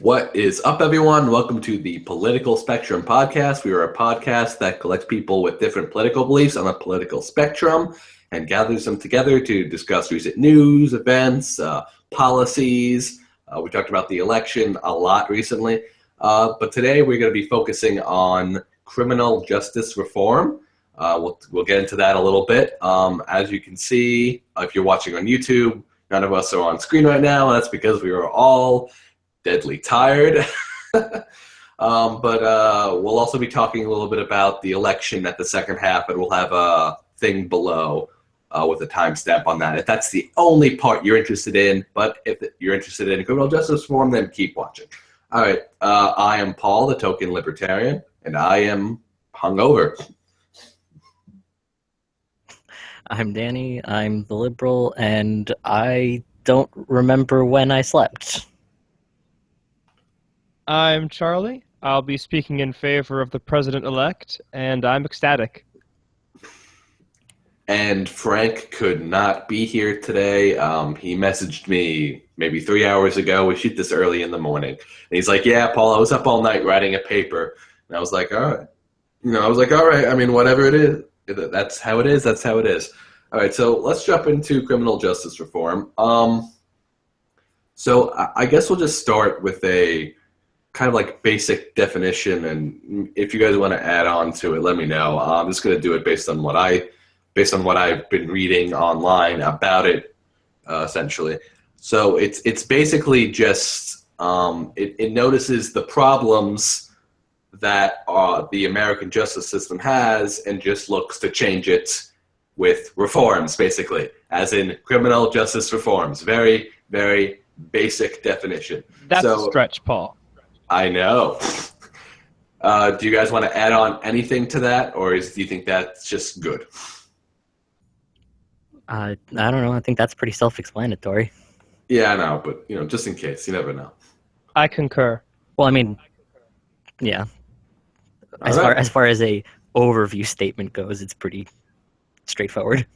What is up, everyone? Welcome to the Political Spectrum Podcast. We are a podcast that collects people with different political beliefs on a political spectrum and gathers them together to discuss recent news, events, policies. We talked about the election a lot recently, but today we're going to be focusing on criminal justice reform. We'll get into that a little bit. As you can see, if you're watching on YouTube, none of us are on screen right now, and that's because we are all deadly tired. But we'll also be talking a little bit about the election at the second half, and we'll have a thing below with a timestamp on that. If that's the only part you're interested in, but if you're interested in criminal justice reform, then keep watching. All right, I am Paul, the token libertarian, and I am hungover. I'm Danny, I'm the liberal, and I don't remember when I slept. I'm Charlie. I'll be speaking in favor of the president-elect, and I'm ecstatic. And Frank could not be here today. He messaged me maybe 3 hours ago. We shoot this early in the morning. And he's like, yeah, Paul, I was up all night writing a paper. And I was like, all right. All right. I mean, whatever it is, that's how it is. That's how it is. All right, so let's jump into criminal justice reform. So I guess we'll just start with a kind of like basic definition, and if you guys want to add on to it, let me know. I'm just going to do it based on what I've been reading online about it, essentially. So it's basically just it notices the problems that the American justice system has and just looks to change it with reforms, basically, as in criminal justice reforms. Very, very basic definition. That's a stretch, Paul. I know. Do you guys want to add on anything to that, or do you think that's just good? I don't know. I think that's pretty self-explanatory. Yeah, I know, but just in case, you never know. I concur. Well, I mean, yeah. As far as a overview statement goes, it's pretty straightforward.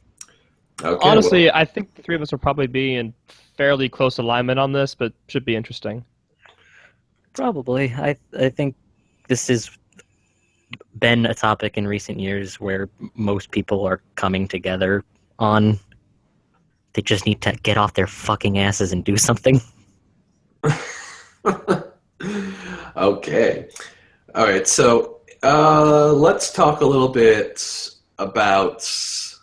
Okay, honestly, I think the three of us will probably be in fairly close alignment on this, but should be interesting. Probably. I think this has been a topic in recent years where most people are coming together on. They just need to get off their fucking asses and do something. Okay. All right, so let's talk a little bit about the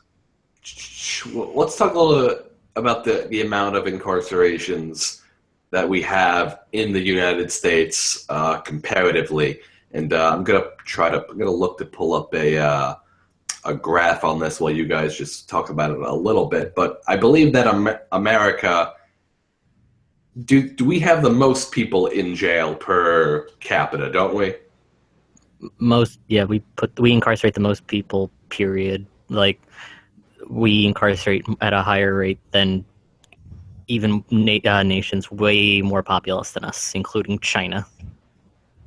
amount of incarcerations that we have in the United States comparatively, and I'm gonna look to pull up a graph on this while you guys just talk about it a little bit. But I believe that America, do we have the most people in jail per capita, don't we? We incarcerate the most people, period. Like, we incarcerate at a higher rate than even nations way more populous than us, including China.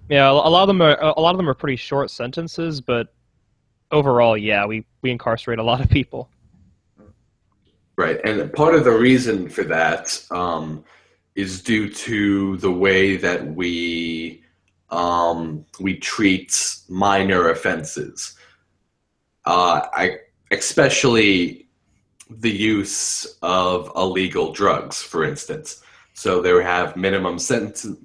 Yeah, a lot of them are pretty short sentences, but overall, yeah, we incarcerate a lot of people. Right, and part of the reason for that is due to the way that we treat minor offenses. Especially the use of illegal drugs, for instance. So they have minimum sentencing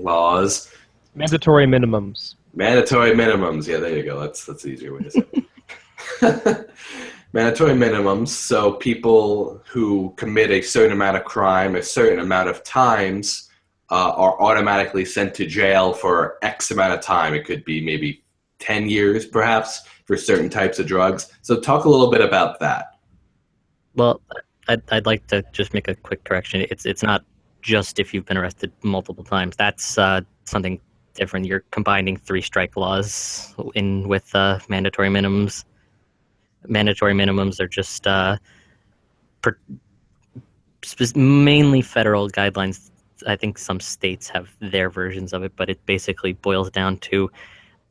laws. Mandatory minimums. Yeah, there you go. That's the easier way to say it. Mandatory minimums. So people who commit a certain amount of crime, a certain amount of times, are automatically sent to jail for X amount of time. It could be maybe 10 years, perhaps, for certain types of drugs. So talk a little bit about that. Well, I'd like to just make a quick correction. It's not just if you've been arrested multiple times. That's something different. You're combining 3-strike laws in with mandatory minimums. Mandatory minimums are just mainly federal guidelines. I think some states have their versions of it, but it basically boils down to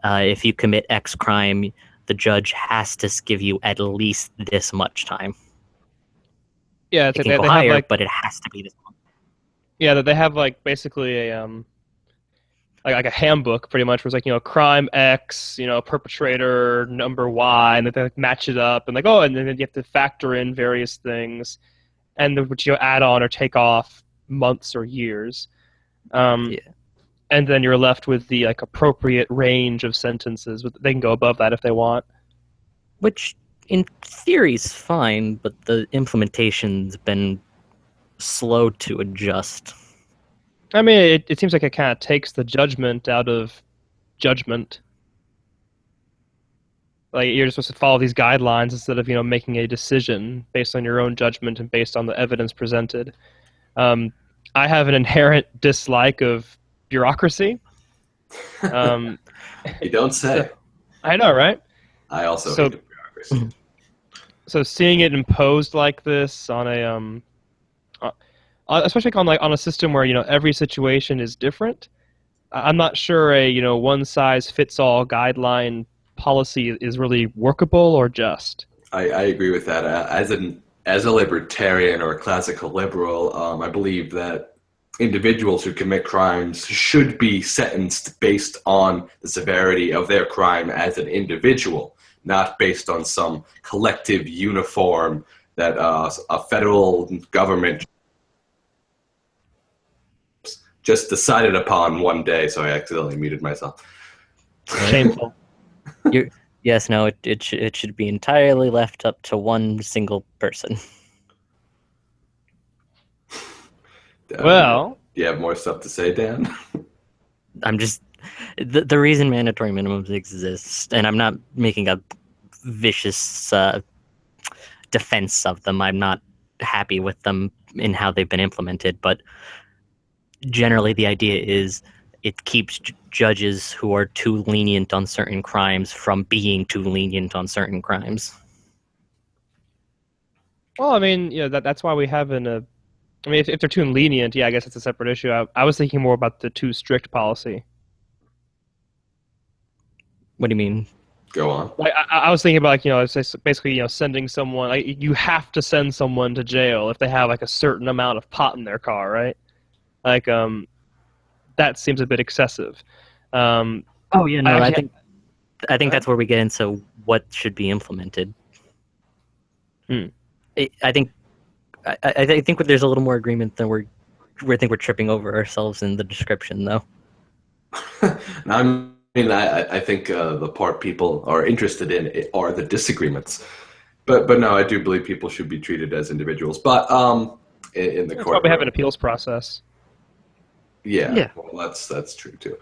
if you commit X crime, the judge has to give you at least this much time. Yeah, it can go higher, but it has to be this much. Yeah, that they have like basically a like a handbook pretty much, where it's like, crime X, perpetrator number Y, and then they like match it up, and like, oh, and then you have to factor in various things, and which you add on or take off months or years. Yeah. And then you're left with the like appropriate range of sentences. They can go above that if they want. Which, in theory, is fine, but the implementation's been slow to adjust. I mean, it seems like it kind of takes the judgment out of judgment. Like, you're just supposed to follow these guidelines instead of making a decision based on your own judgment and based on the evidence presented. I have an inherent dislike of bureaucracy. You don't say. I know, right? I also hate the bureaucracy. So seeing it imposed like this on especially on a system where every situation is different, I'm not sure a one size fits all guideline policy is really workable or just. I agree with that. As a libertarian or a classical liberal, I believe that individuals who commit crimes should be sentenced based on the severity of their crime as an individual, not based on some collective uniform that a federal government just decided upon one day. So I accidentally muted myself. Shameful. Yes, no, it should be entirely left up to one single person. Well, do you have more stuff to say, Dan? I'm just the reason mandatory minimums exist, and I'm not making a vicious defense of them. I'm not happy with them in how they've been implemented, but generally the idea is it keeps judges who are too lenient on certain crimes from being too lenient on certain crimes. well, I mean, that's why we have I mean, if they're too lenient, yeah, I guess it's a separate issue. I was thinking more about the too strict policy. What do you mean? Go on. Like, I was thinking about, basically, sending someone, like, you have to send someone to jail if they have like a certain amount of pot in their car, right? Like, that seems a bit excessive. Oh yeah, no, I think that's where we get into what should be implemented. I think there's a little more agreement than we think we're tripping over ourselves in the description, though. I think the part people are interested in are the disagreements, but no, I do believe people should be treated as individuals. But in the court, we have an appeals process. Yeah. Well, that's true too.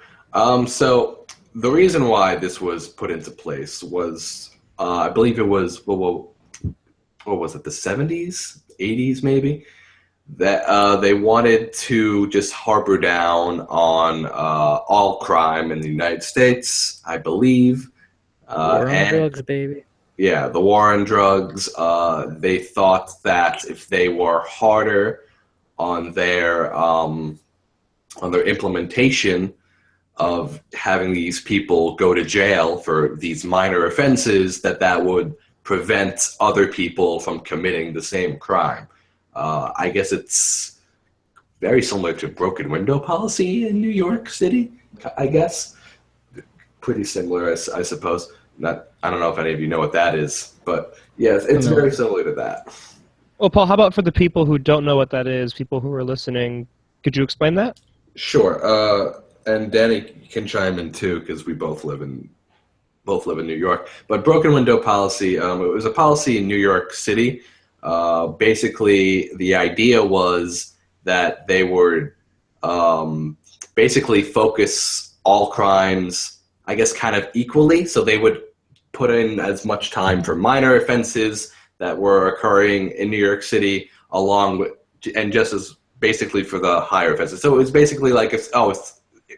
So the reason why this was put into place was, I believe it was what was it, the 70s, 80s maybe, that they wanted to just harbor down on all crime in the United States, I believe. War on drugs, baby. Yeah, the war on drugs. They thought that if they were harder on their implementation of having these people go to jail for these minor offenses, that would prevent other people from committing the same crime. I guess it's very similar to broken window policy in New York City, I guess. Pretty similar, I suppose. I don't know if any of you know what that is, but yes, it's very similar to that. Well, Paul, how about for the people who don't know what that is, people who are listening, could you explain that? Sure. And Danny can chime in too, because we both live in New York. But broken window policy, it was a policy in New York City. Basically, the idea was that they would basically focus all crimes, I guess, kind of equally. So they would put in as much time for minor offenses that were occurring in New York City, and just as basically for the higher offenses. So it was basically like, if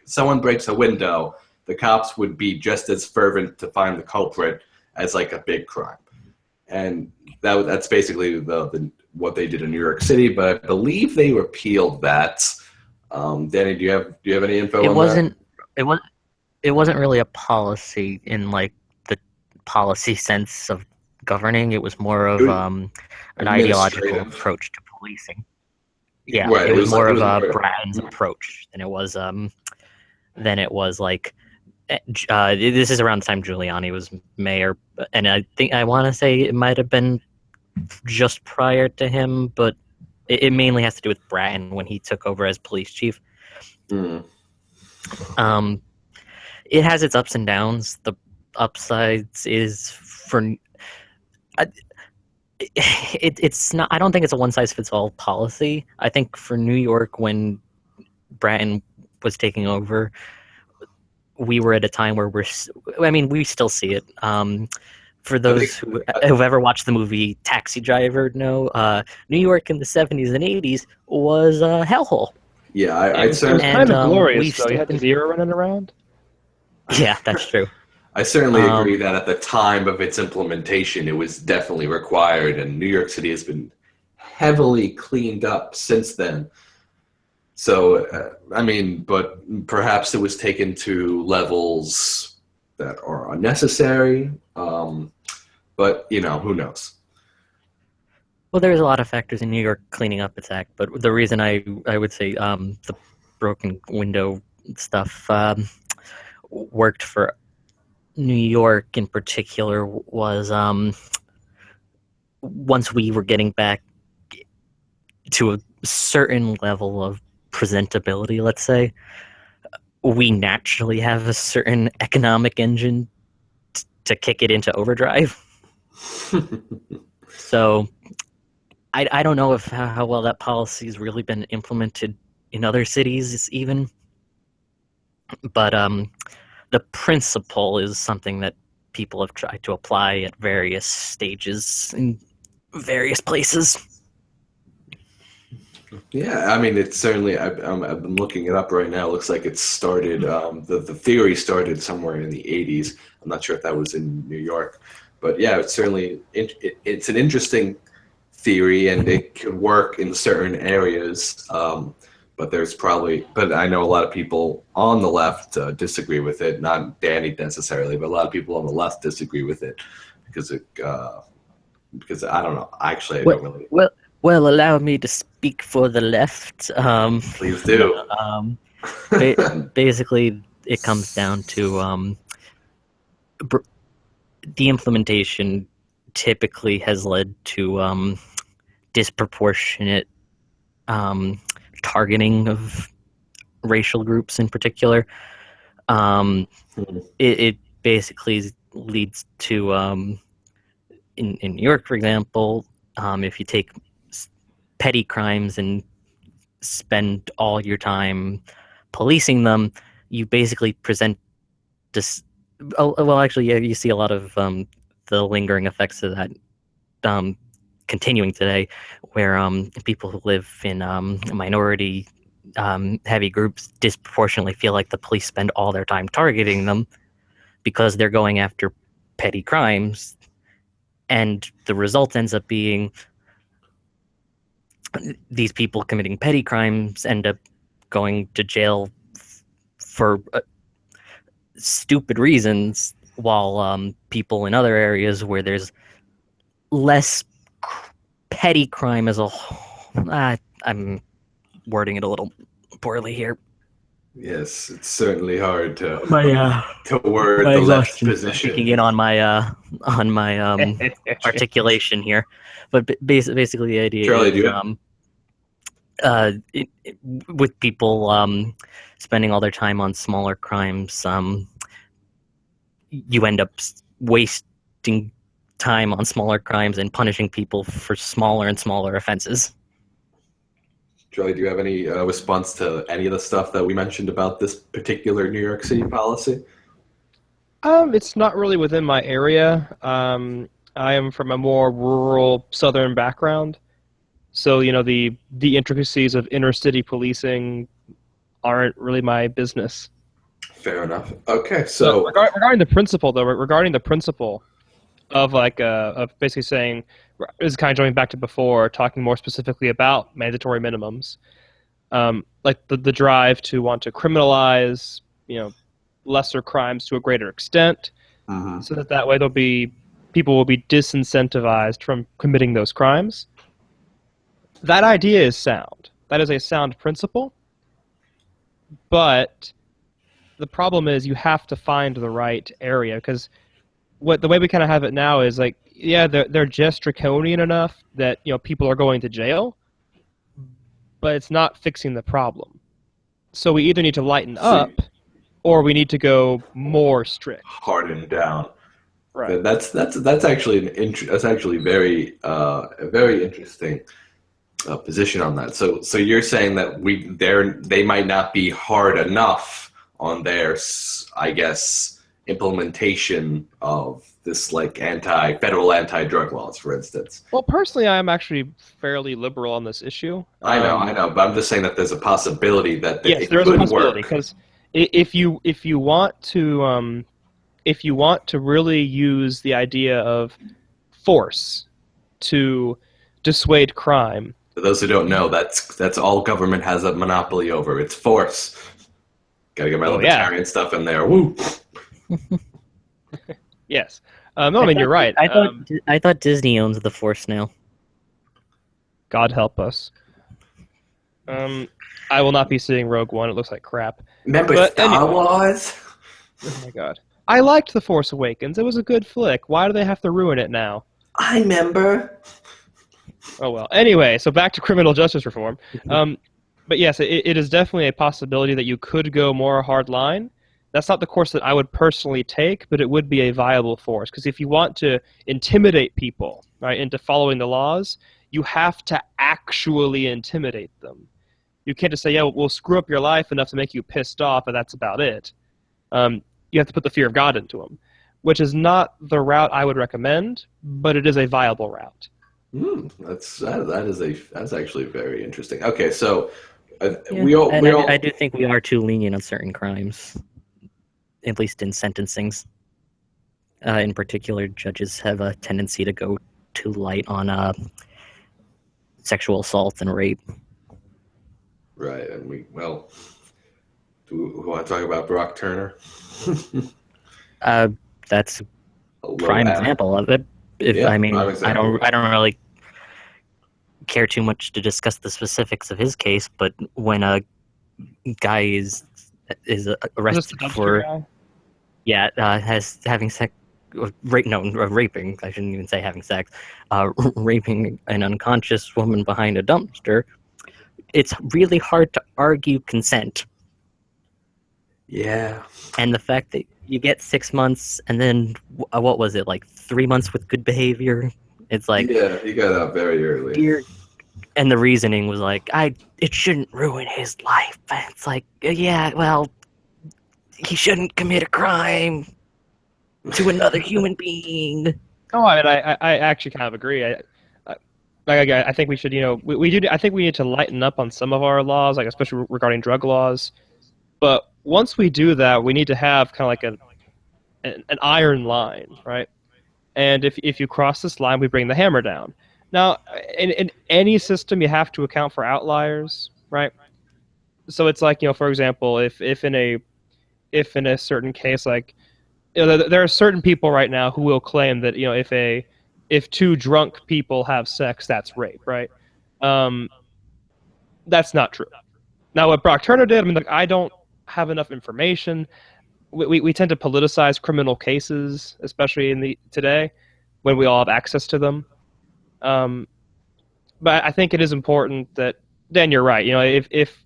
someone breaks a window, the cops would be just as fervent to find the culprit as like a big crime. And that's basically what they did in New York City, but I believe they repealed that. Danny, do you have any info on that? It wasn't really a policy in like the policy sense of governing. It was more of an ideological approach to policing. Yeah, Right, it was more of more- Bratton's approach than it was like this is around the time Giuliani was mayor, and I want to say it might have been just prior to him, but it mainly has to do with Bratton when he took over as police chief. Mm. It has its ups and downs. The upsides is it's not. I don't think it's a one size fits all policy. I think for New York, when Bratton was taking over, we were at a time where we still see it. For those who have ever watched the movie Taxi Driver, New York in the 70s and 80s was a hellhole. Yeah, it was kind of glorious, though. You had the Zero running around. Yeah, that's true. I certainly agree that at the time of its implementation, it was definitely required, and New York City has been heavily cleaned up since then. So, but perhaps it was taken to levels that are unnecessary. But, who knows? Well, there's a lot of factors in New York cleaning up its act, but the reason I would say the broken window stuff worked for New York in particular was once we were getting back to a certain level of presentability, let's say, we naturally have a certain economic engine to kick it into overdrive. So I don't know if how well that policy has really been implemented in other cities even, but the principle is something that people have tried to apply at various stages in various places. Yeah, it's certainly. I've been looking it up right now. It looks like it started. The theory started somewhere in the '80s. I'm not sure if that was in New York, but yeah, it's certainly it's an interesting theory, and it can work in certain areas. But I know a lot of people on the left disagree with it. Not Danny necessarily, but a lot of people on the left disagree with it because I don't know. Actually, I don't really. Well, allow me to speak for the left. Please do. Basically, it comes down to the implementation typically has led to disproportionate targeting of racial groups in particular. It basically leads to, in New York, for example, if you take petty crimes and spend all your time policing them, you basically present this. Well, actually, yeah, you see a lot of the lingering effects of that continuing today, where people who live in minority heavy groups disproportionately feel like the police spend all their time targeting them because they're going after petty crimes, and the result ends up being these people committing petty crimes end up going to jail for stupid reasons, while people in other areas where there's less petty crime as a whole. I'm wording it a little poorly here. Yes, it's certainly hard to to word the left's position. Kicking in on my articulation here, but basically the idea Charlie, is with people spending all their time on smaller crimes, you end up wasting time on smaller crimes and punishing people for smaller and smaller offenses. Charlie, do you have any response to any of the stuff that we mentioned about this particular New York City policy? It's not really within my area. I am from a more rural southern background, so the intricacies of inner city policing aren't really my business. Fair enough. Okay, so regarding the principle, though, regarding the principle of of basically saying, this is kind of jumping back to before, talking more specifically about mandatory minimums, like the drive to want to criminalize, lesser crimes to a greater extent, so that way people will be disincentivized from committing those crimes. That idea is sound. that is a sound principle, but the problem is you have to find the right area, because the way we kind of have it now is like, yeah, they're just draconian enough that people are going to jail, but it's not fixing the problem. So we either need to lighten up, or we need to go more strict, harden down. Right. That's actually that's actually very very interesting position on that. So you're saying that they might not be hard enough on their, I guess, implementation of this, like, federal anti-drug laws, for instance. Well, personally, I'm actually fairly liberal on this issue. I know, but I'm just saying that there's a possibility that Yes, it there is a could possibility, work. because if you want to really use the idea of force to dissuade crime. For those who don't know, that's all government has a monopoly over. It's force. Gotta get my libertarian stuff in there. Woo! Yes. No, I mean, you're right. I thought Disney owns the Force now. God help us. I will not be seeing Rogue One. It looks like crap. Remember Star Wars? Oh my God. I liked The Force Awakens. It was a good flick. Why do they have to ruin it now? I remember. Oh well. Anyway, so back to criminal justice reform. But yes, it is definitely a possibility that you could go more hard line. That's not the course that I would personally take, but it would be a viable force. Because if you want to intimidate people, right, into following the laws, you have to actually intimidate them. You can't just say, yeah, we'll screw up your life enough to make you pissed off, and that's about it. You have to put the fear of God into them, which is not the route I would recommend, but it is a viable route. That's actually very interesting. Okay, so I do think we are too lenient on certain crimes, at least in sentencings. In particular, judges have a tendency to go too light on sexual assault and rape. Right, and do we want to talk about Brock Turner? That's a prime example of it. I don't really care too much to discuss the specifics of his case, but when a guy is arrested for raping, I shouldn't even say having sex, raping an unconscious woman behind a dumpster, it's really hard to argue consent. Yeah. And the fact that you get 6 months and then what was it, like 3 months with good behavior? It's like, yeah, he got out very early. And the reasoning was like, it shouldn't ruin his life. And it's like, yeah, well, he shouldn't commit a crime to another human being. Oh, I mean, I actually kind of agree. I think we should, I think we need to lighten up on some of our laws, like especially regarding drug laws. But once we do that, we need to have kind of like an iron line, right? And if you cross this line, we bring the hammer down. Now, in any system, you have to account for outliers, right? So it's like, for example, if in a certain case, like, there are certain people right now who will claim that if two drunk people have sex, that's rape, right? That's not true. Now, what Brock Turner did, I mean, like, I don't have enough information. We tend to politicize criminal cases, especially today, when we all have access to them. But I think it is important that, Dan, you're right. If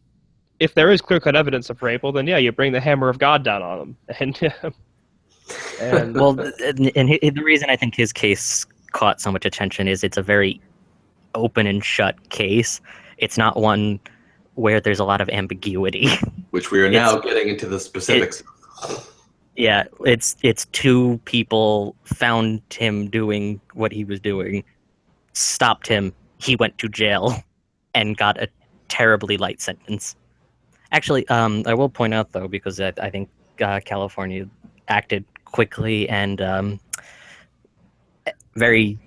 there is clear-cut evidence of rape, well, then yeah, you bring the hammer of God down on them. And well, the reason I think his case caught so much attention is it's a very open and shut case. It's not one where there's a lot of ambiguity. Which we are now getting into the specifics. Yeah, it's two people found him doing what he was doing, stopped him, he went to jail, and got a terribly light sentence. Actually, I will point out, though, because I think California acted quickly and very...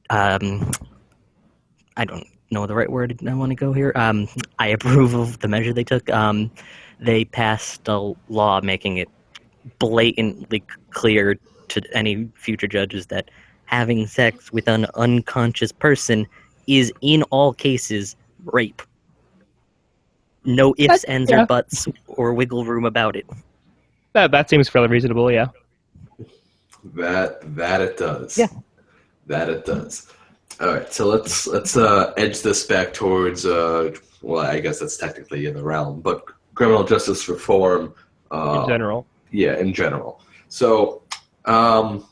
I don't know the right word I want to go here. I approve of the measure they took. They passed a law making it blatantly clear to any future judges that having sex with an unconscious person is in all cases rape. No ifs, ands, or buts, or wiggle room about it. That seems fairly reasonable. Yeah. That it does. Yeah. That it does. All right, so let's edge this back towards well, I guess that's technically in the realm, but criminal justice reform In general. Yeah, in general. So there's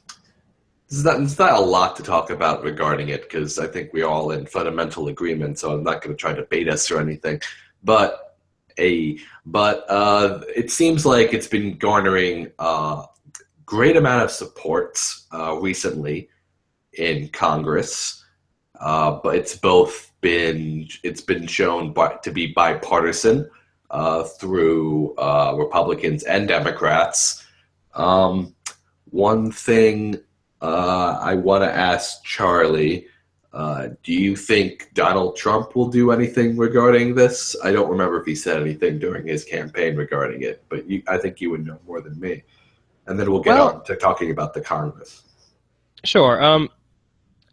not a lot to talk about regarding it because I think we're all in fundamental agreement. So I'm not going to try to bait us or anything, but it seems like it's been garnering great amount of support recently in Congress, but it's been shown to be bipartisan through Republicans and Democrats. One thing I want to ask Charlie, do you think Donald Trump will do anything regarding this? I don't remember if he said anything during his campaign regarding it, but I think you would know more than me. And then we'll get on to talking about the Congress. Sure.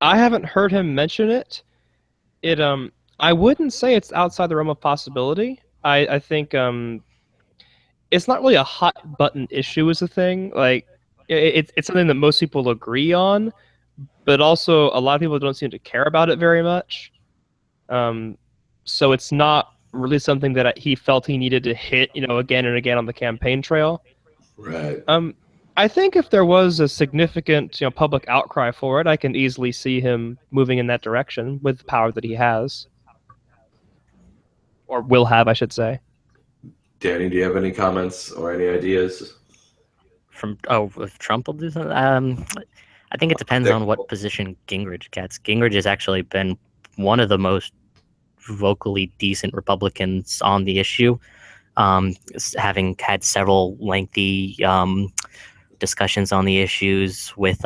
I haven't heard him mention it. I wouldn't say it's outside the realm of possibility. I think it's not really a hot button issue is the thing. Like it's something that most people agree on, but also a lot of people don't seem to care about it very much. So it's not really something that he felt he needed to hit, again and again on the campaign trail. Right. I think if there was a significant, public outcry for it, I can easily see him moving in that direction with the power that he has, or will have, I should say. Danny, do you have any comments or any ideas? If Trump will do something? I think it depends on what position Gingrich gets. Gingrich has actually been one of the most vocally decent Republicans on the issue, having had several lengthy discussions on the issues with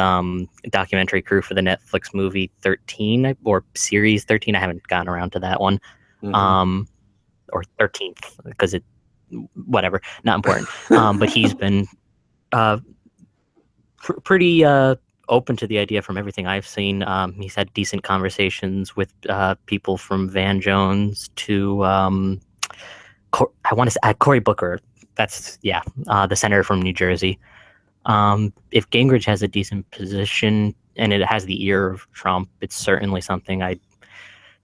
documentary crew for the Netflix movie 13 or series 13. I haven't gotten around to that one. Or 13th because whatever, not important. But he's been pretty open to the idea from everything I've seen. He's had decent conversations with people from Van Jones to I want to say Cory Booker. That's the senator from New Jersey. If Gingrich has a decent position and it has the ear of Trump, it's certainly something I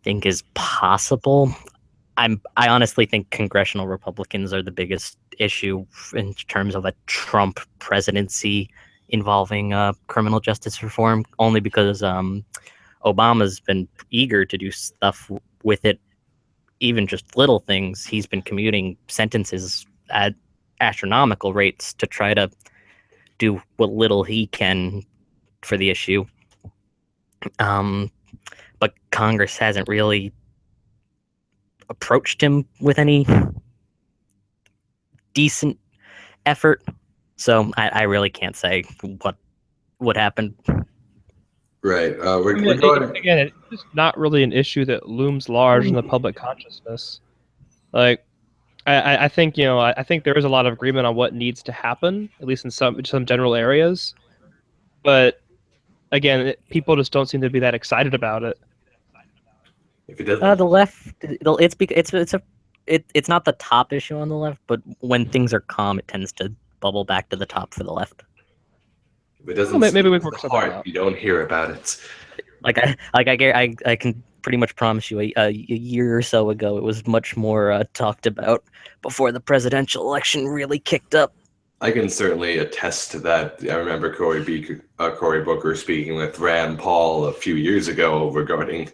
think is possible. I honestly think congressional Republicans are the biggest issue in terms of a Trump presidency involving criminal justice reform, only because Obama's been eager to do stuff with it, even just little things. He's been commuting sentences at astronomical rates to try to do what little he can for the issue. But Congress hasn't really approached him with any decent effort, so I really can't say what would happen. Right. Again, it's just not really an issue that looms large in the public consciousness. Like, I think I think there is a lot of agreement on what needs to happen, at least in some general areas. But again, people just don't seem to be that excited about it. If it doesn't, The left, it's not the top issue on the left, but when things are calm, it tends to bubble back to the top for the left. if it doesn't, Maybe we the work something heart, out. you don't hear about it. I can pretty much promise you a year or so ago, it was much more talked about before the presidential election really kicked up. I can certainly attest to that. I remember Cory Booker speaking with Rand Paul a few years ago regarding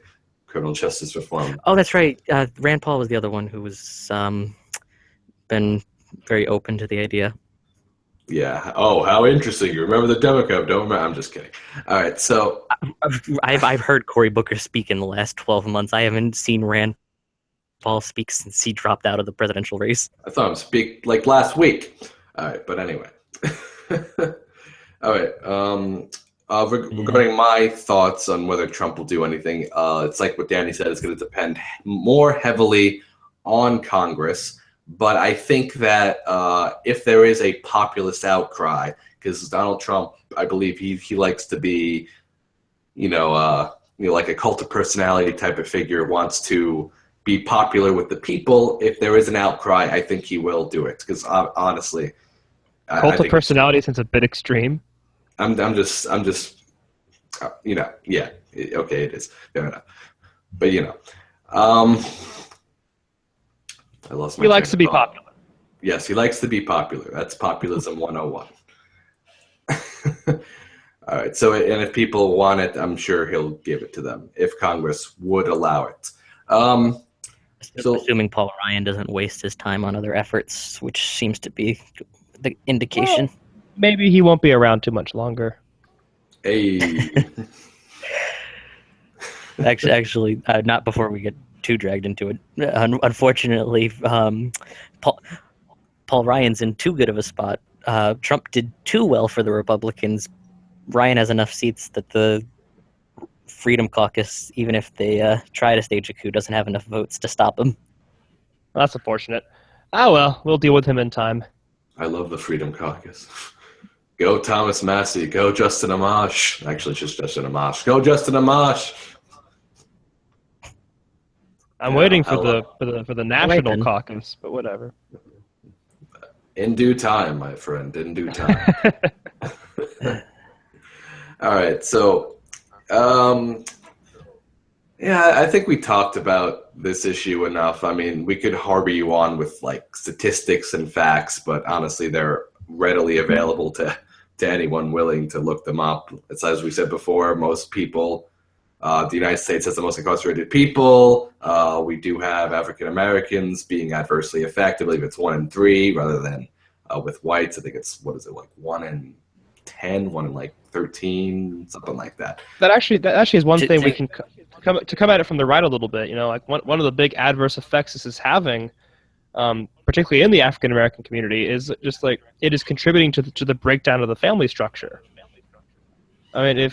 criminal justice reform. Oh, that's right. Rand Paul was the other one who was been very open to the idea. Yeah. Oh, how interesting! You remember the Democrat? Don't remember? I'm just kidding. All right. So I've heard Cory Booker speak in the last 12 months. I haven't seen Rand Paul speak since he dropped out of the presidential race. I saw him speak like last week. All right, but anyway. All right. Regarding my thoughts on whether Trump will do anything, it's like what Danny said. It's going to depend more heavily on Congress. But I think that if there is a populist outcry, because Donald Trump, I believe he likes to be, like a cult of personality type of figure, wants to be popular with the people. If there is an outcry, I think he will do it. Because honestly, Cult I of think personality seems a bit extreme. I'm just, yeah, okay, it is fair enough. But I lost my He likes train to of be thought. popular. Yes, he likes to be popular. That's populism 101. All right. So, and if people want it, I'm sure he'll give it to them if Congress would allow it. So, Assuming Paul Ryan doesn't waste his time on other efforts, which seems to be the indication. Well, maybe he won't be around too much longer. Actually, not before we get too dragged into it. Unfortunately, Paul Ryan's in too good of a spot. Trump did too well for the Republicans. Ryan has enough seats that the Freedom Caucus, even if they try to stage a coup, doesn't have enough votes to stop him. That's unfortunate. Ah, well, we'll deal with him in time. I love the Freedom Caucus. Go Thomas Massey. Go Justin Amash. Actually, it's just Justin Amash. Go Justin Amash. I'm waiting for the national caucus, but whatever. In due time, my friend. In due time. All right. So, yeah, I think we talked about this issue enough. I mean, we could harbor you on with like statistics and facts, but honestly, they're readily available to anyone willing to look them up. It's as we said before, most people, the United States has the most incarcerated people. We do have African Americans being adversely affected. I believe it's 1 in 3 rather than with whites. I think it's, what is it, like 1 in 10, 1 in like 13, something like that. That actually is one thing we can come at it from the right a little bit. Like one of the big adverse effects this is having, particularly in the African American community, is just like it is contributing to the breakdown of the family structure. I mean,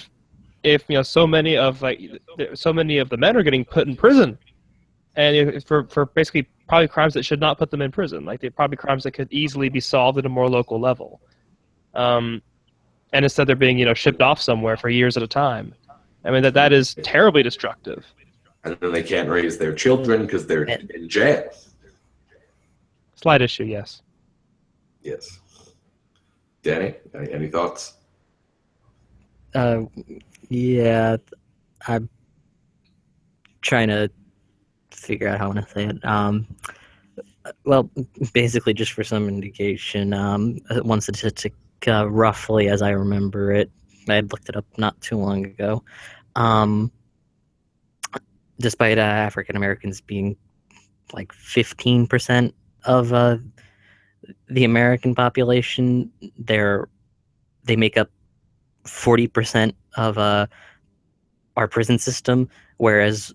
if so many of the men are getting put in prison, and for basically probably crimes that should not put them in prison, like they're probably crimes that could easily be solved at a more local level, and instead they're being shipped off somewhere for years at a time. I mean that is terribly destructive. And then they can't raise their children because they're in jail. Slight issue, yes. Yes. Danny, any thoughts? Yeah, I'm trying to figure out how I want to say it. Well, basically, just for some indication, one statistic, roughly as I remember it, I had looked it up not too long ago. Despite African Americans being like 15% of the American population, they make up 40% of our prison system, whereas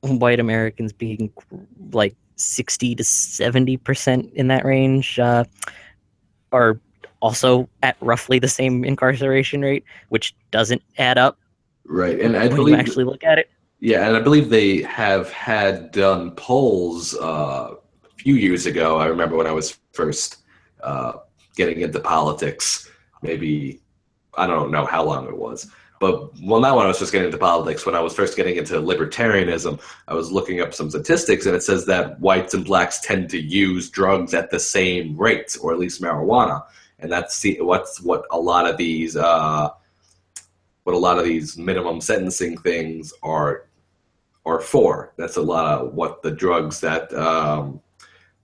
white Americans being like 60 to 70% in that range are also at roughly the same incarceration rate, which doesn't add up. Right, and I when believe you actually look at it. Yeah, and I believe they have had done polls a few years ago. I remember when I was first getting into politics, maybe, I don't know how long it was. But, well, not when I was just getting into politics, when I was first getting into libertarianism, I was looking up some statistics, and it says that whites and blacks tend to use drugs at the same rates, or at least marijuana. And that's what a lot of these minimum sentencing things are for. That's a lot of what the drugs that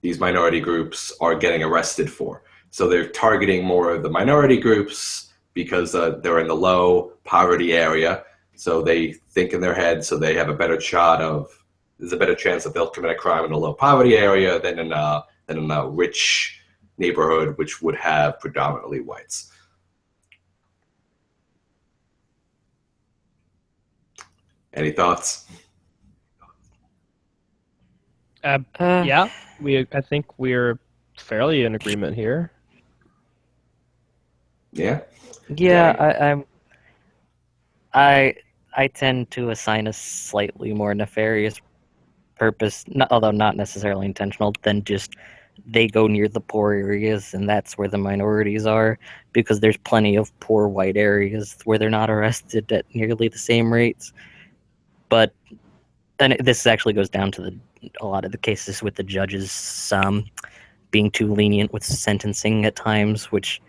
these minority groups are getting arrested for. So they're targeting more of the minority groups because they're in the low poverty area. So they think in their head, so they have there's a better chance that they'll commit a crime in a low poverty area than in a rich neighborhood, which would have predominantly whites. Any thoughts? Yeah, I think we're fairly in agreement here. Yeah. Yeah, I tend to assign a slightly more nefarious purpose, although not necessarily intentional, than just they go near the poor areas and that's where the minorities are, because there's plenty of poor white areas where they're not arrested at nearly the same rates. But this actually goes down to a lot of the cases with the judges being too lenient with sentencing at times, which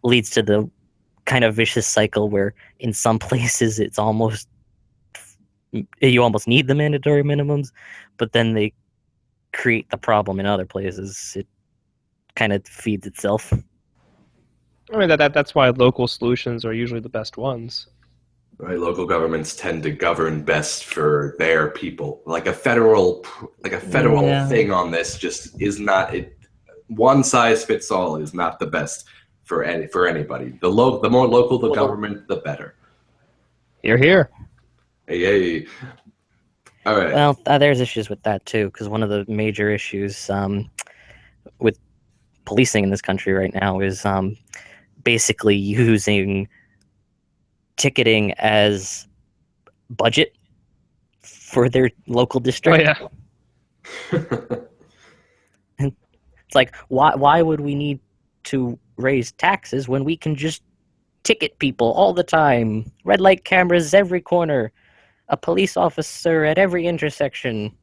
leads to the kind of vicious cycle where in some places it's almost you almost need the mandatory minimums, but then they create the problem in other places. It kind of feeds itself. I mean, that's why local solutions are usually the best ones. Right, local governments tend to govern best for their people. Like a federal thing on this just is not it. One size fits all is not the best for anybody. The more local the government, the better. Hear, hear. Hey. All right. Well, there's issues with that too, because one of the major issues with policing in this country right now is basically using ticketing as budget for their local district. Oh yeah. It's like, why would we need to raise taxes when we can just ticket people all the time? Red light cameras every corner, a police officer at every intersection.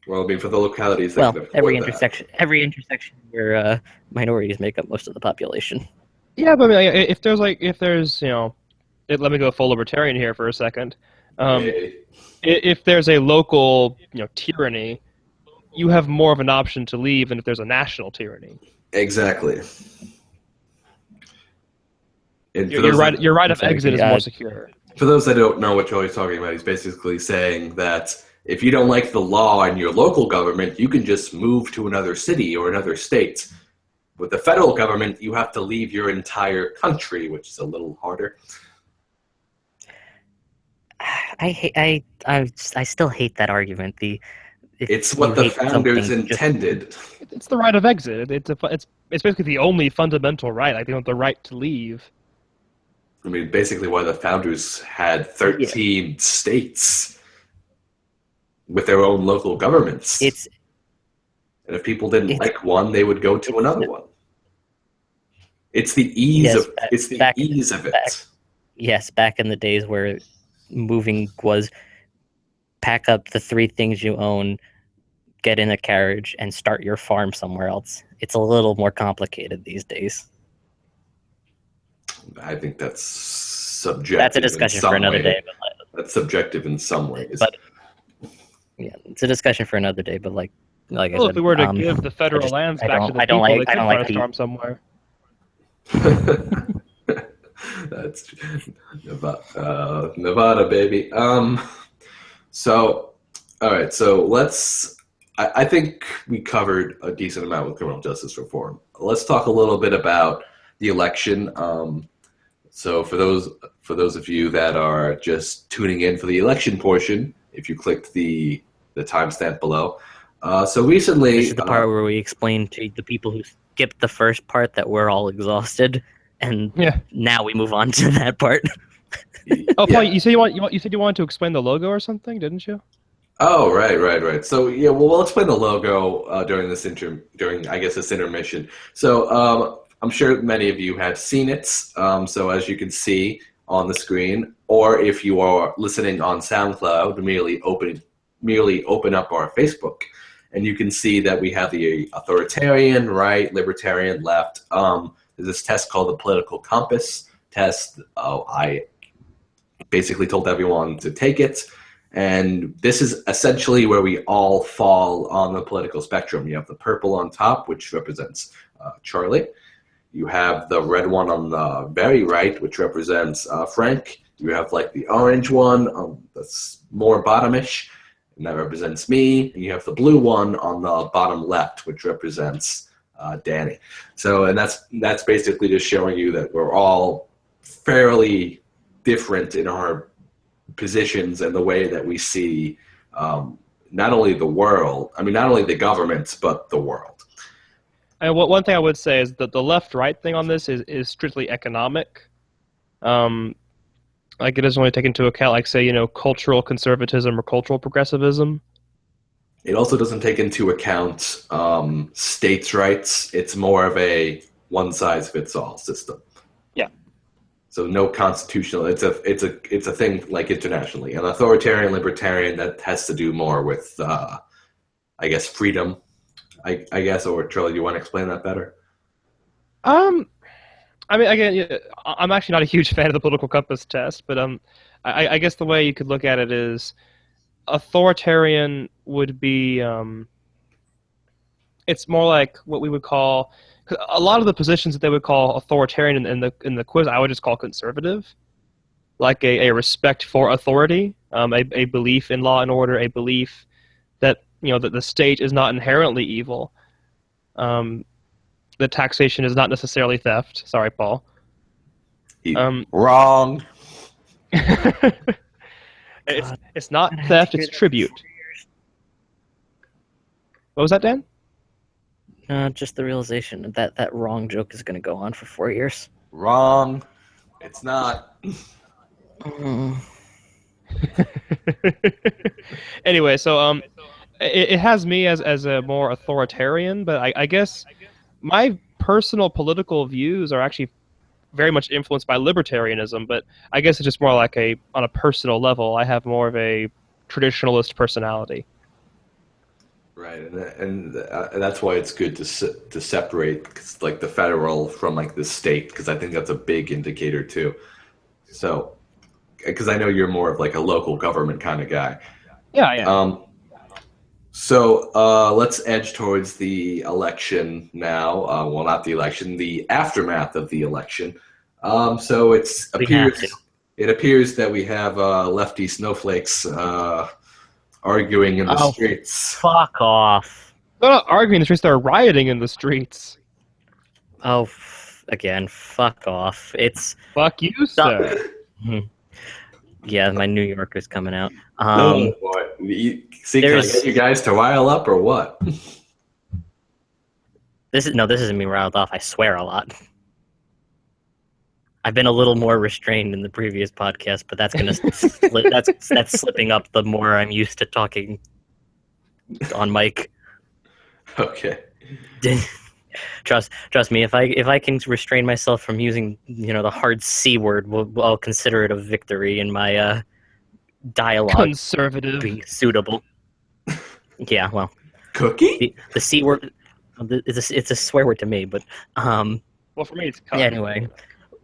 Well, I mean, for the localities that can afford every that. intersection where minorities make up most of the population. Yeah, but I mean, if there's let me go full libertarian here for a second. If there's a local tyranny, you have more of an option to leave than if there's a national tyranny. Exactly. And Your right of exit is more secure. For those that don't know what Joey's talking about, he's basically saying that if you don't like the law in your local government, you can just move to another city or another state. With the federal government, you have to leave your entire country, which is a little harder. I still hate that argument. It's what the founders intended. It's the right of exit. It's basically the only fundamental right. Like they want the right to leave. I mean, basically why the founders had 13 states with their own local governments. And if people didn't like one, they would go to another one. It's the ease of it. Yes, back in the days where moving was pack up the 3 things you own, get in a carriage, and start your farm somewhere else. It's a little more complicated these days. I think that's subjective. That's a discussion for another day. That's subjective in some ways. But yeah, it's a discussion for another day. But like I said, if we were to give the federal lands back to the people, they could find a farm somewhere. That's Nevada, baby. So, all right. So let's. I think we covered a decent amount with criminal justice reform. Let's talk a little bit about the election. So for those of you that are just tuning in for the election portion, if you clicked the timestamp below. So recently, this is the part where we explain to the people who skipped the first part that we're all exhausted, and now we move on to that part. Oh, Paul, you said you wanted to explain the logo or something, didn't you? Oh, right. So yeah, we'll explain the logo during this intermission. So I'm sure many of you have seen it. So as you can see on the screen, or if you are listening on SoundCloud, merely open up our Facebook, and you can see that we have the authoritarian, right, libertarian, left. There's this test called the political compass test. I basically told everyone to take it. And this is essentially where we all fall on the political spectrum. You have the purple on top, which represents Charlie. You have the red one on the very right, which represents Frank. You have like the orange one that's more bottomish, and that represents me. And you have the blue one on the bottom left, which represents Danny. So, and that's basically just showing you that we're all fairly different in our positions and the way that we see not only the government, but the world. And one thing I would say is that the left-right thing on this is strictly economic. Like it doesn't really take into account, like say, cultural conservatism or cultural progressivism. It also doesn't take into account states' rights. It's more of a one-size-fits-all system. Yeah. So no constitutional. It's a thing like internationally. An authoritarian libertarian that has to do more with, I guess, freedom. I guess. Or Charlie, you want to explain that better? I mean, again, yeah, I'm actually not a huge fan of the political compass test, but I guess the way you could look at it is authoritarian would be it's more like what we would call, 'cause a lot of the positions that they would call authoritarian in the quiz, I would just call conservative, like a respect for authority, a belief in law and order, a belief that that the state is not inherently evil. That taxation is not necessarily theft. Sorry, Paul. Wrong. It's not theft, it's tribute. What was that, Dan? Just the realization that that wrong joke is going to go on for 4 years. Wrong. It's not. Anyway, so it has me as a more authoritarian, but I guess my personal political views are actually very much influenced by libertarianism, but I guess it's just more like on a personal level, I have more of a traditionalist personality. Right, and that's why it's good to separate like the federal from like the state, because I think that's a big indicator too. So, because I know you're more of like a local government kind of guy. Yeah. So let's edge towards the election now. Well, not the election, the aftermath of the election. So it appears that we have lefty snowflakes arguing in the streets. Fuck off. They're not arguing in the streets, they're rioting in the streets. Oh, again, fuck off. It's... Fuck you, sir. Yeah, my New Yorker's coming out. Can I get you guys to rile up or what? This isn't me riled off. I swear a lot. I've been a little more restrained in the previous podcast, but that's gonna that's slipping up the more I'm used to talking on mic. Okay. Trust me. If I can restrain myself from using the hard C word, I'll consider it a victory in my dialogue. Conservative. Be suitable. Yeah, well. Cookie. The C word. It's a swear word to me, but well, for me, it's cuck. Anyway.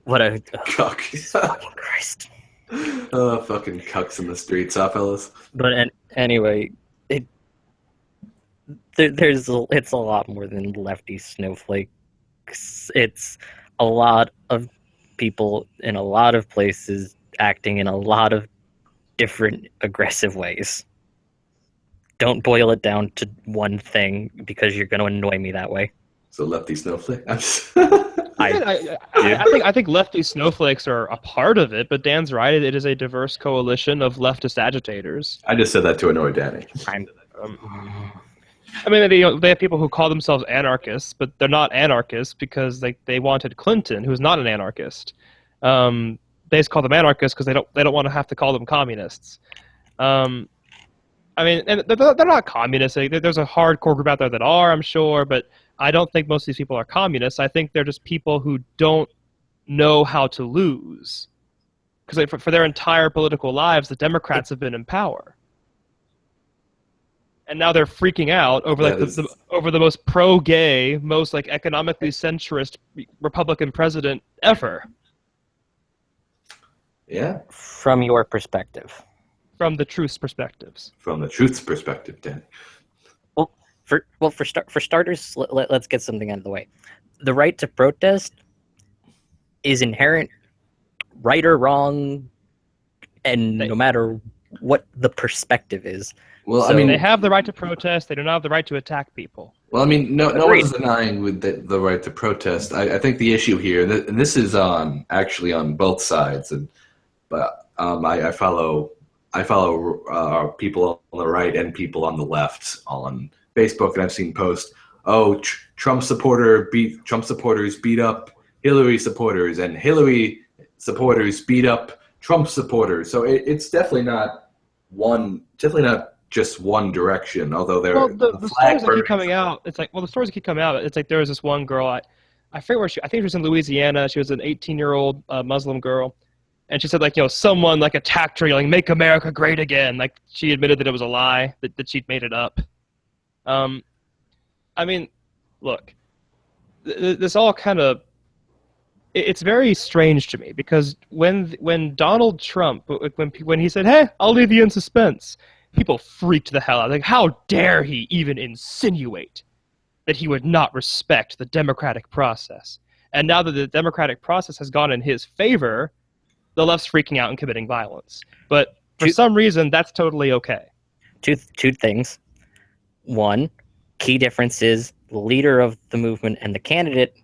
What a cuck! Fucking Christ! Fucking cucks in the streets, huh, fellas? But anyway, it's a lot more than lefty snowflakes. It's a lot of people in a lot of places acting in a lot of different aggressive ways. Don't boil it down to one thing because you're going to annoy me that way. So lefty snowflake. I think lefty snowflakes are a part of it, but Dan's right. It is a diverse coalition of leftist agitators. I just said that to annoy Danny. I mean, they have people who call themselves anarchists, but they're not anarchists because they wanted Clinton, who's not an anarchist. They just call them anarchists because they don't want to have to call them communists. I mean, and they're not communists. There's a hardcore group out there that are, I'm sure, but I don't think most of these people are communists. I think they're just people who don't know how to lose. Because for their entire political lives, the Democrats have been in power. And now they're freaking out over over the most pro-gay, most economically centrist Republican president ever. Yeah. From your perspective. From the truth's perspectives. From the truth's perspective, Danny. For starters, let's get something out of the way. The right to protest is inherent, right or wrong, and no matter what the perspective is. Well, so, I mean, they have the right to protest. They do not have the right to attack people. Well, I mean, no one's denying with the right to protest. I think the issue here, and this is actually on both sides, but I follow people on the right and people on the left on Facebook, and I've seen posts, Trump supporters beat up Hillary supporters, and Hillary supporters beat up Trump supporters. So it's definitely not just one direction, although the stories that keep coming out, it's like, the stories that keep coming out, it's like there was this one girl, I forget where I think she was in Louisiana. She was an 18-year-old Muslim girl. And she said, like, someone, like, attacked her, yelling, "Make America Great Again." Like, she admitted that it was a lie, that she'd made it up. I mean, look, this all kind of... It's very strange to me, because when Donald Trump, when he said, "Hey, I'll leave you in suspense," people freaked the hell out. Like, how dare he even insinuate that he would not respect the democratic process? And now that the democratic process has gone in his favor, the left's freaking out and committing violence. But for some reason, that's totally okay. Two things. One, key difference is the leader of the movement and the candidate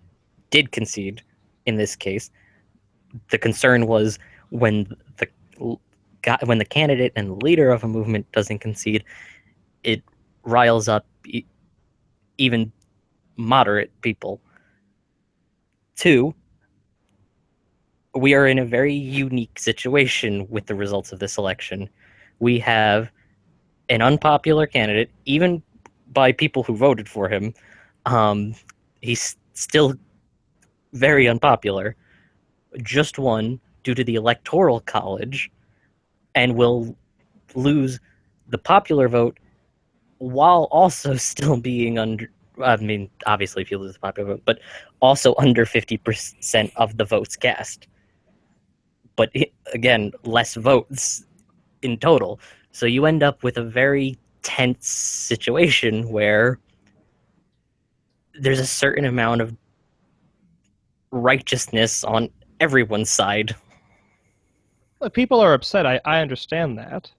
did concede in this case. The concern was when the candidate and the leader of a movement doesn't concede, it riles up even moderate people. Two, we are in a very unique situation with the results of this election. We have an unpopular candidate, even by people who voted for him. He's still very unpopular. Just won due to the Electoral College, and will lose the popular vote while also still being under... I mean, obviously if you lose the popular vote, but also under 50% of the votes cast. But again, less votes in total. So you end up with a very tense situation where there's a certain amount of righteousness on everyone's side. Look, people are upset. I understand that.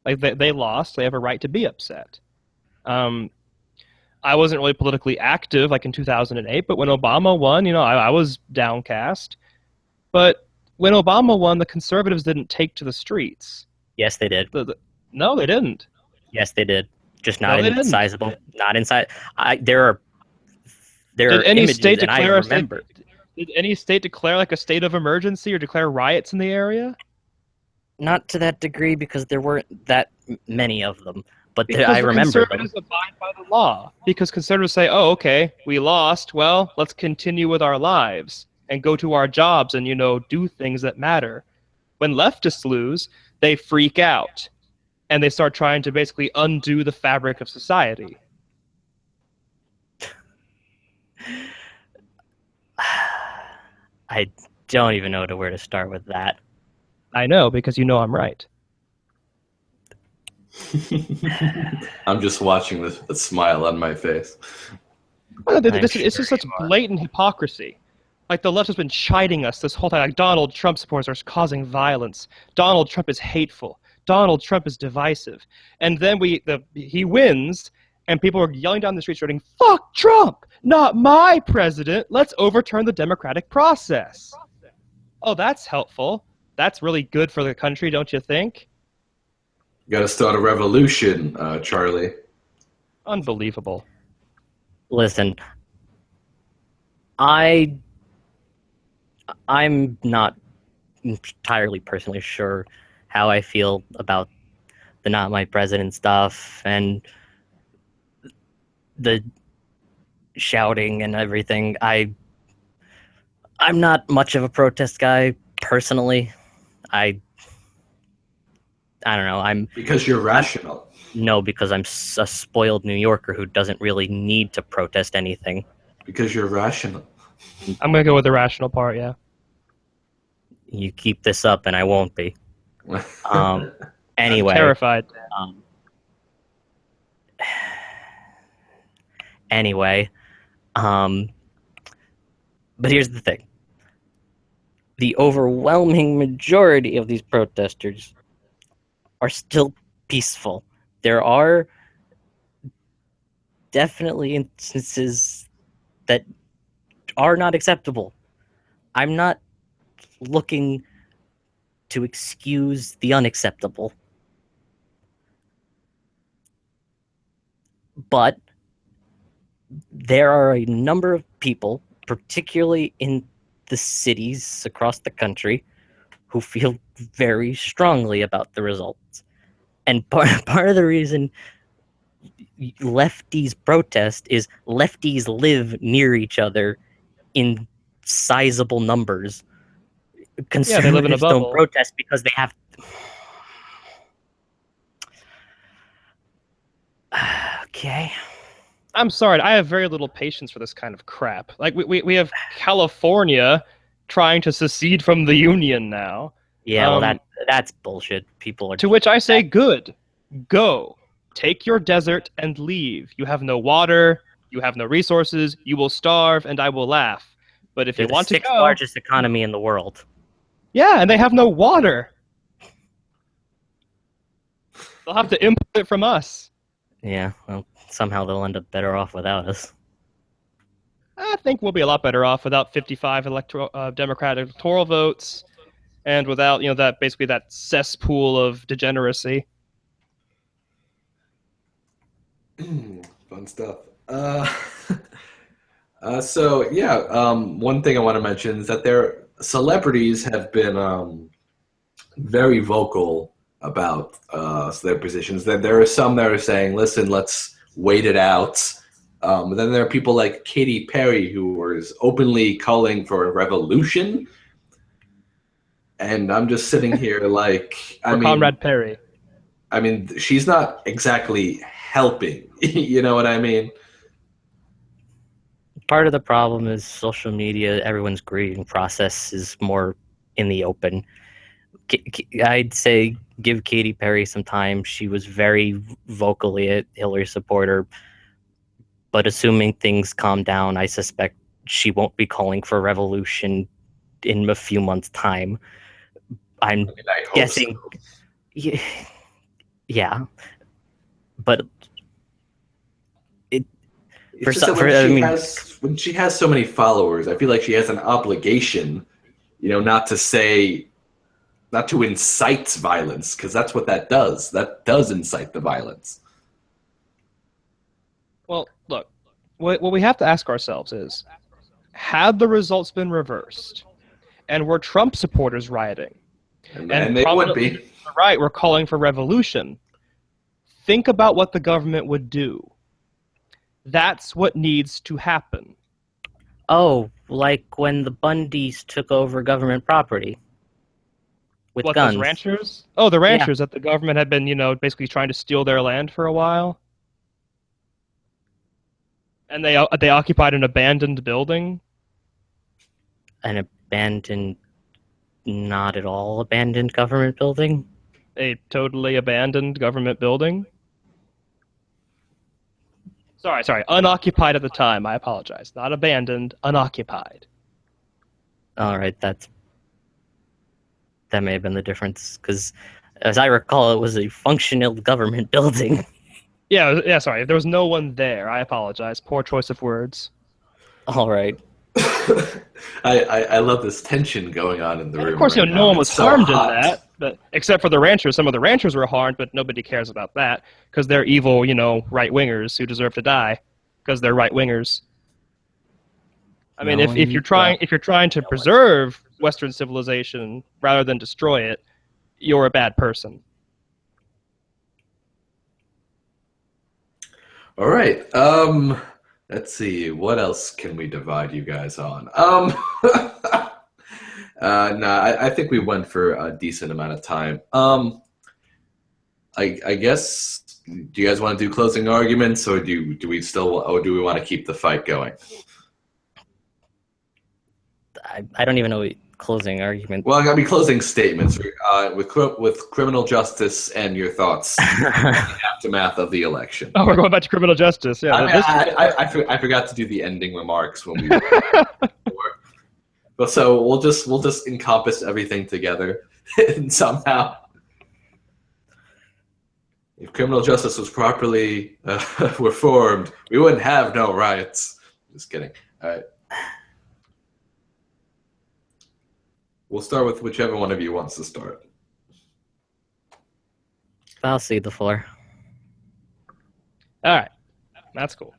Like, they lost. They have a right to be upset. I wasn't really politically active like in 2008, but when Obama won, I was downcast. But when Obama won, the conservatives didn't take to the streets. Yes, they did. No, they didn't. Yes, they did. Just not sizable. Not inside. There are Did any images, state and I declare remember. Did any state declare like a state of emergency or declare riots in the area? Not to that degree, because there weren't that many of them. But Because I the remember them. conservatives abide by the law. Because conservatives say, "Oh, okay, we lost. Well, let's continue with our lives and go to our jobs and do things that matter." When leftists lose, they freak out and they start trying to basically undo the fabric of society. I don't even know where to start with that. I know, because I'm right. I'm just watching this with a smile on my face. It's just such blatant hypocrisy. Like, the left has been chiding us this whole time. Like, Donald Trump supporters are causing violence. Donald Trump is hateful. Donald Trump is divisive. And then he wins, and people are yelling down the street, shouting, "Fuck Trump! Not my president! Let's overturn the democratic process." Oh, that's helpful. That's really good for the country, don't you think? You got to start a revolution, Charlie. Unbelievable. Listen, I'm not entirely personally sure how I feel about the "not my president" stuff and the shouting and everything. I'm not much of a protest guy personally. I don't know. Because you're rational. No, because I'm a spoiled New Yorker who doesn't really need to protest anything. Because you're rational. I'm going to go with the rational part, yeah. You keep this up and I won't be. Anyway. I'm terrified. Anyway. But here's the thing. The overwhelming majority of these protesters are still peaceful. There are definitely instances that are not acceptable. I'm not looking to excuse the unacceptable. But there are a number of people, particularly in the cities across the country, who feel very strongly about the results. And part of the reason lefties protest is lefties live near each other in sizable numbers. Yeah, they live in a Conservatives don't bubble. protest because they have. Okay. I'm sorry, I have very little patience for this kind of crap. Like we have California trying to secede from the Union now. Yeah, well, that's bullshit. People are. To which I say, good. Go. Take your desert and leave. You have no water, you have no resources, you will starve, and I will laugh. But if They're you the want to sixth go... largest economy in the world. Yeah, and they have no water. They'll have to import it from us. Yeah, well, somehow they'll end up better off without us. I think we'll be a lot better off without 55 Democratic electoral votes, and without, that cesspool of degeneracy. Fun stuff. One thing I want to mention is that their celebrities have been very vocal about their positions. That there are some that are saying, "Listen, let's wait it out." Then there are people like Katy Perry who was openly calling for a revolution, and I'm just sitting here like, Conrad Perry. I mean, she's not exactly helping. You know what I mean? Part of the problem is social media. Everyone's grieving process is more in the open. I'd say give Katy Perry some time. She was very vocally a Hillary supporter, but assuming things calm down, I suspect she won't be calling for revolution in a few months' time. I'm guessing. So. Yeah, but when she has so many followers, I feel like she has an obligation, not to incite violence, because that's what that does. That does incite the violence. Well, look, what we have to ask ourselves is, had the results been reversed, and were Trump supporters rioting, and they would be. Right, we're calling for revolution. Think about what the government would do. That's what needs to happen. Oh, like when the Bundys took over government property with guns. Those ranchers? Oh, the ranchers that the government had been, basically trying to steal their land for a while. And they occupied an abandoned building. An abandoned, not at all abandoned government building? A totally abandoned government building. Sorry. Unoccupied at the time. I apologize. Not abandoned, unoccupied. All right, that may have been the difference, because as I recall, it was a functional government building. Yeah, sorry. If there was no one there, I apologize. Poor choice of words. All right. I love this tension going on in the room. Of course, right no one was harmed in that. hot. But except for the ranchers. Some of the ranchers were harmed, but nobody cares about that because they're evil, right-wingers who deserve to die because they're right-wingers. I mean, if you're trying to preserve Western civilization rather than destroy it, you're a bad person. All right. Let's see. What else can we divide you guys on? I think we went for a decent amount of time. I guess. Do you guys want to do closing arguments, or do we want to keep the fight going? I don't even know what closing argument. Well, I gotta be closing statements with criminal justice and your thoughts in the aftermath of the election. Oh, we're going back to criminal justice. Yeah, I forgot to do the ending remarks when we. So we'll just encompass everything together, and somehow, if criminal justice was properly reformed, we wouldn't have no riots. Just kidding. All right. We'll start with whichever one of you wants to start. I'll cede the floor. All right. That's cool.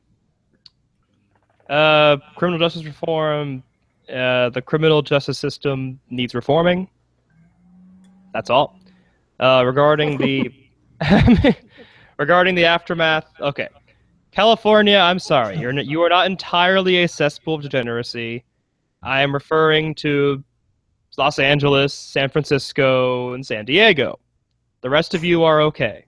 Criminal justice reform. The criminal justice system needs reforming. That's all. Regarding the aftermath. Okay. California, I'm sorry. You are not entirely a cesspool of degeneracy. I am referring to Los Angeles, San Francisco, and San Diego. The rest of you are okay.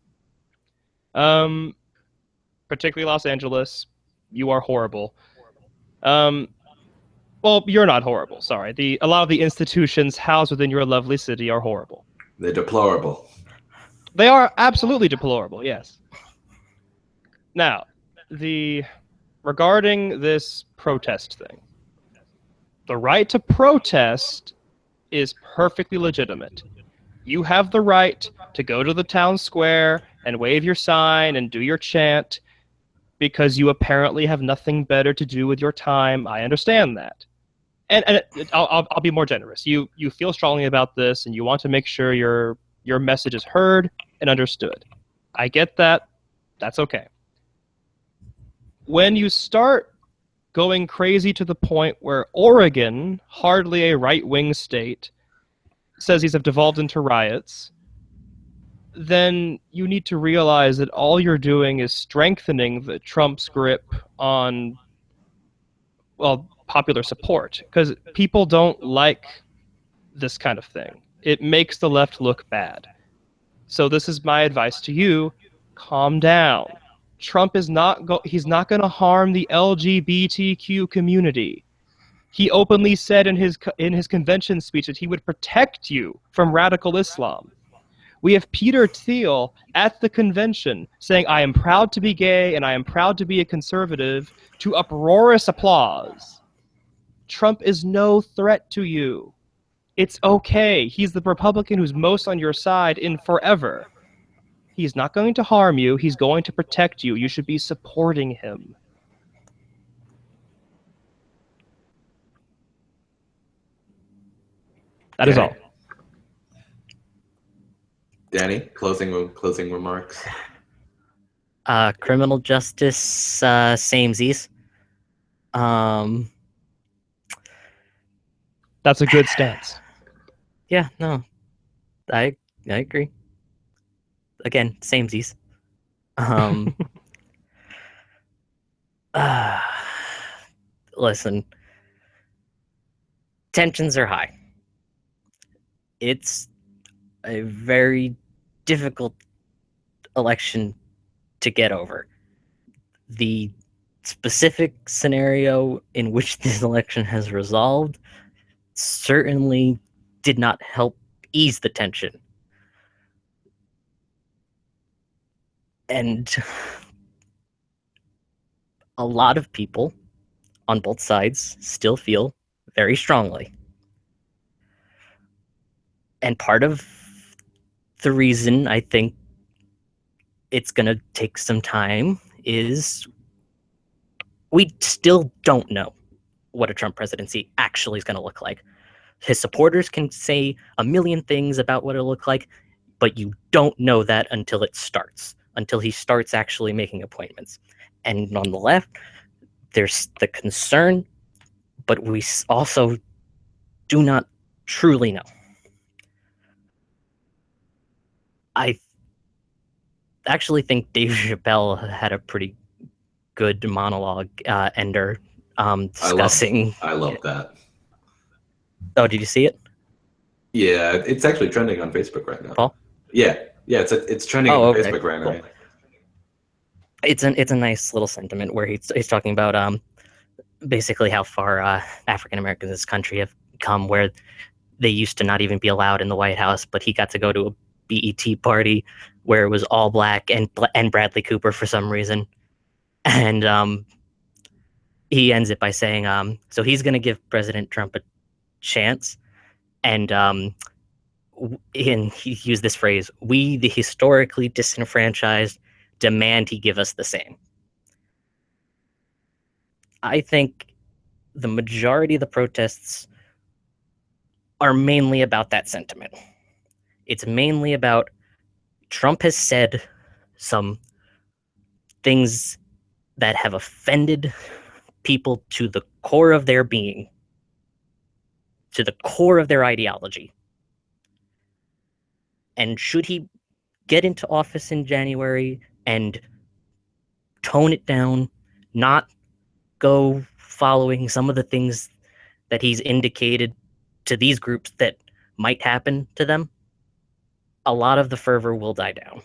Particularly Los Angeles, you are horrible. Well, you're not horrible, sorry. A lot of the institutions housed within your lovely city are horrible. They're deplorable. They are absolutely deplorable, yes. Now, regarding this protest thing, the right to protest is perfectly legitimate. You have the right to go to the town square and wave your sign and do your chant because you apparently have nothing better to do with your time. I understand that. And I'll be more generous. You feel strongly about this and you want to make sure your message is heard and understood. I get that. That's okay. When you start going crazy to the point where Oregon, hardly a right-wing state, says these have devolved into riots, then you need to realize that all you're doing is strengthening the Trump's grip on, well, popular support. Because people don't like this kind of thing. It makes the left look bad. So this is my advice to you. Calm down. Trump is he's not going to harm the LGBTQ community. He openly said in his convention speech that he would protect you from radical Islam. We have Peter Thiel at the convention saying, "I am proud to be gay and I am proud to be a conservative," to uproarious applause. Trump is no threat to you. It's okay. He's the Republican who's most on your side in forever. He's not going to harm you. He's going to protect you. You should be supporting him. That is all. Danny, closing remarks. Criminal justice, samesies. That's a good stance. Yeah, no, I agree. Again, samesies. Listen, tensions are high. It's a very difficult election to get over. The specific scenario in which this election has resolved certainly did not help ease the tension. And a lot of people on both sides still feel very strongly. And part of the reason I think it's going to take some time is we still don't know what a Trump presidency actually is going to look like. His supporters can say a million things about what it'll look like, but you don't know that until it starts, until he starts actually making appointments. And on the left, there's the concern, but we also do not truly know. I actually think Dave Chappelle had a pretty good monologue ender discussing. I love that. Oh, did you see it? Yeah, it's actually trending on Facebook right now. Paul? Yeah, it's trending on Facebook right now. It's a nice little sentiment where he's talking about basically how far African Americans in this country have come, where they used to not even be allowed in the White House, but he got to go to a BET party where it was all black and Bradley Cooper for some reason. And he ends it by saying, so he's going to give President Trump a chance. And he used this phrase, "We, the historically disenfranchised, demand he give us the same." I think the majority of the protests are mainly about that sentiment. It's mainly about Trump has said some things that have offended people to the core of their being, to the core of their ideology. And should he get into office in January and tone it down, not go following some of the things that he's indicated to these groups that might happen to them, a lot of the fervor will die down.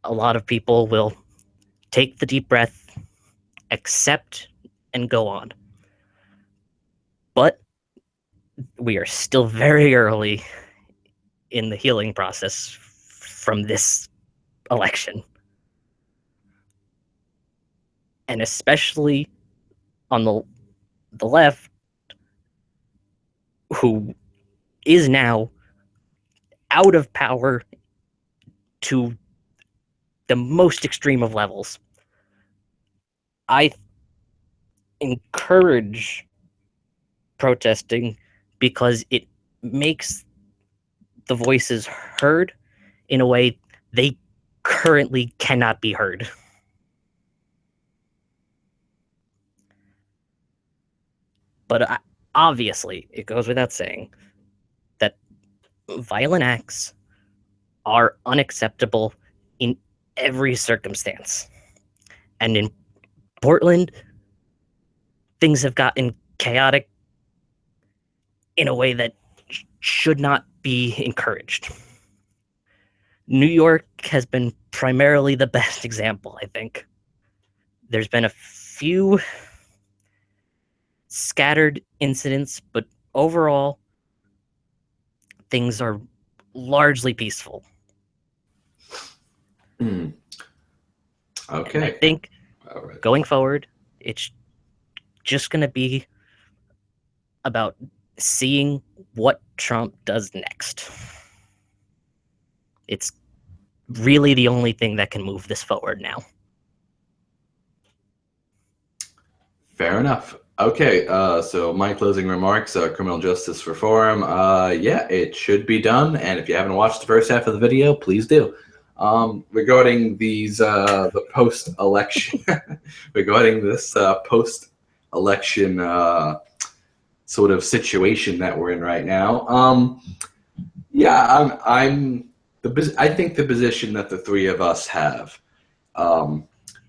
A lot of people will take the deep breath, accept, and go on. But we are still very early in the healing process from this election. And especially on the left, who is now out of power to the most extreme of levels. I encourage protesting because it makes the voices heard in a way they currently cannot be heard. But obviously, it goes without saying that violent acts are unacceptable in every circumstance. And in Portland, things have gotten chaotic in a way that should not be encouraged. New York has been primarily the best example, I think. There's been a few scattered incidents, but overall, things are largely peaceful. Okay. And I think going forward, it's just going to be about seeing what Trump does next. It's really the only thing that can move this forward now. Fair enough. Okay, so my closing remarks, criminal justice reform, yeah, it should be done, and if you haven't watched the first half of the video, please do. Regarding these, the post-election, regarding this post-election sort of situation that we're in right now, yeah, I think the position that the three of us have,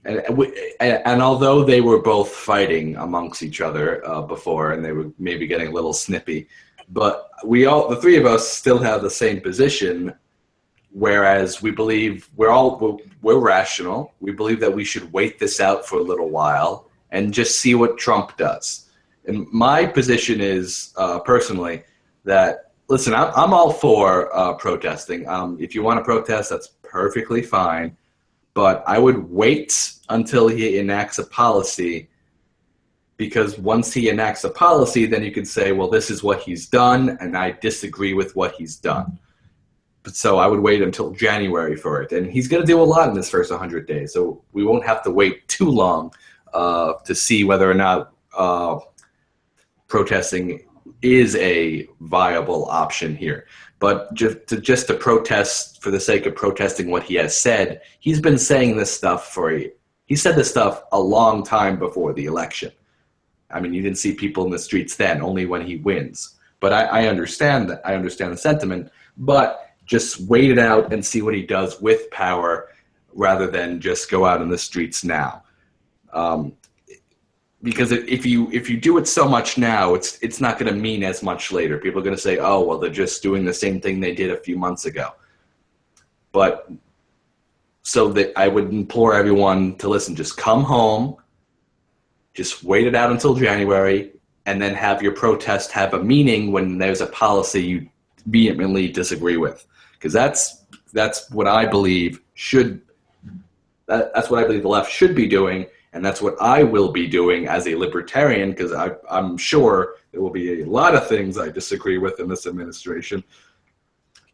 and although they were both fighting amongst each other before, and they were maybe getting a little snippy, but the three of us still have the same position. Whereas we believe we're rational. We believe that we should wait this out for a little while and just see what Trump does. And my position is personally that, listen, I'm all for protesting. If you want to protest, that's perfectly fine. But I would wait until he enacts a policy, because once he enacts a policy, then you can say, well, this is what he's done, and I disagree with what he's done. So I would wait until January for it. And he's going to do a lot in this first 100 days. So we won't have to wait too long to see whether or not protesting is a viable option here. But just to protest for the sake of protesting what he has said, he's been saying this stuff he said this stuff a long time before the election. I mean, you didn't see people in the streets then, only when he wins. But I understand that. I understand the sentiment. But just wait it out and see what he does with power rather than just go out in the streets now. Because if you do it so much now, it's not going to mean as much later. People are going to say, oh, well, they're just doing the same thing they did a few months ago. But so that I would implore everyone to listen, just come home, just wait it out until January, and then have your protest have a meaning when there's a policy you vehemently disagree with. Because that's what I believe that's what I believe the left should be doing, and that's what I will be doing as a libertarian, because I'm sure there will be a lot of things I disagree with in this administration.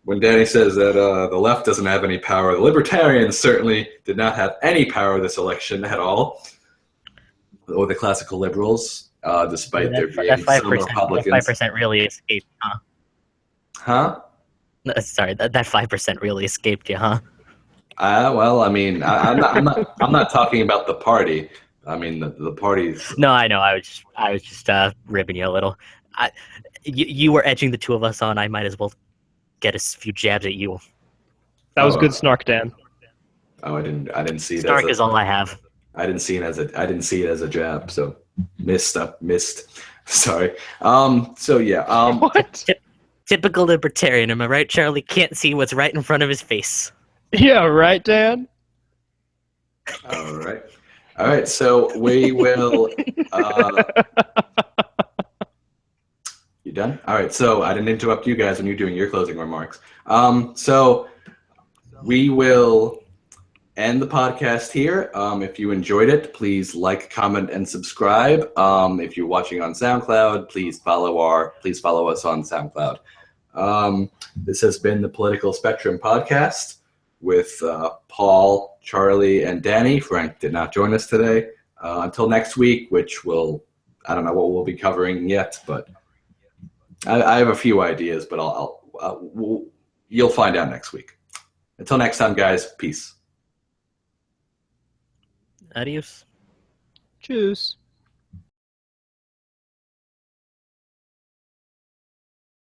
When Danny says that the left doesn't have any power, the libertarians certainly did not have any power this election at all, or the classical liberals, despite there being some Republicans. That 5% really escaped, huh? Huh? Sorry, that 5% really escaped you, huh? Well, I mean, I'm not talking about the party. I mean, the party's. No, I know. I was just ribbing you a little. You were edging the two of us on. I might as well get a few jabs at you. That was good snark, Dan. Oh, I didn't see that. Snark is all I have. I didn't see it as a jab, so missed. Sorry. So yeah. What? Typical libertarian, am I right, Charlie? Can't see what's right in front of his face. Yeah, right, Dan? All right. So we will. You done? All right. So I didn't interrupt you guys when you're doing your closing remarks. So we will end the podcast here. If you enjoyed it, please like, comment, and subscribe. If you're watching on SoundCloud, please follow us on SoundCloud. This has been the Political Spectrum podcast with Paul, Charlie, and Danny. Frank did not join us today. Until next week, I don't know what we'll be covering yet, but I have a few ideas, but you'll find out next week. Until next time, guys, peace. Adios. Tschüss.